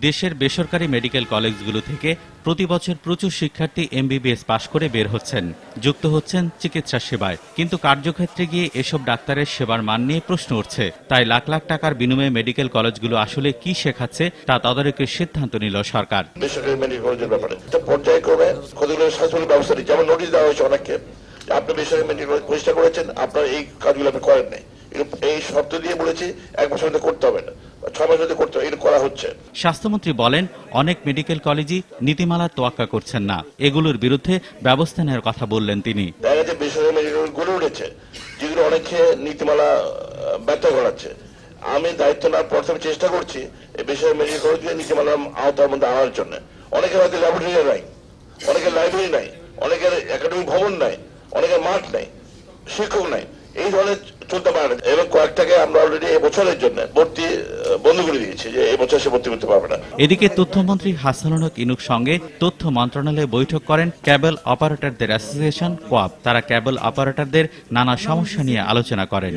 দেশের বেসরকারি মেডিকেল কলেজগুলো থেকে প্রতি বছর প্রচুর শিক্ষার্থী এমবিবিএস পাশ করে বের হচ্ছেন, যুক্ত হচ্ছেন চিকিৎসা সেবায়। কিন্তু কার্যক্ষেত্রে গিয়ে এসব ডাক্তারের সেবার মান নিয়ে প্রশ্ন উঠছে। তাই লাখ লাখ টাকার বিনিময়ে মেডিকেল কলেজগুলো আসলে কি শেখাচ্ছে তা তদারকির সিদ্ধান্ত নিল সরকার। বেসরকারি মেডিকেল কলেজের ব্যাপারে পর্যায়ক্রমে কতগুলো শাসনের ব্যবস্থা নেই, যেমন নোটিশ দেওয়া হয়েছে অনেককে, আপনি বেসরকারি মেডিকেল কলেজ প্রতিষ্ঠা করেছেন, আপনার এই কাজগুলো আপনি করেন নাই, এই শর্ত দিয়ে বলেছি 1 বছর মধ্যে করতে হবে না, 6 মাসের মধ্যে করতে হবে, এটা করা হচ্ছে। স্বাস্থ্যমন্ত্রী বলেন, অনেক মেডিকেল কলেজই নীতিমালার তোয়াক্কা করছেন না। এগুলোর বিরুদ্ধে ব্যবস্থা নেওয়ার কথা বললেন তিনি। দেখা যাচ্ছে বেসরকারি মেডিকেল গড়ে উঠেছে, যেগুলো অনেকে নীতিমালা ব্যর্থ করাচ্ছে। আমি দায়িত্ব নেওয়ার পর থেকে চেষ্টা করছি এই বেসরকারি মেডিকেল কলেজকে নীতিমালার আওতার মধ্যে আনার জন্য। অনেকের হয়তো ল্যাবরেটরি নাই, অনেকের লাইব্রেরি নাই, অনেকের একাডেমিক ভবন নাই, অনেকের মাঠ নাই, শিক্ষক নাই, এই ধরনের চলতে পারে না। এবং কয়েকটাকে আমরা অলরেডি এই বছরের জন্য ভর্তি বন্ধ করে দিয়েছি, যে এই বছর সে ভর্তি করতে পারবে না। এদিকে তথ্যমন্ত্রী হাসানুল হক ইনুর সঙ্গে তথ্য মন্ত্রণালয়ে বৈঠক করেন কেবল অপারেটরদের অ্যাসোসিয়েশন কোয়াব। তারা কেবল অপারেটরদের নানা সমস্যা নিয়ে আলোচনা করেন।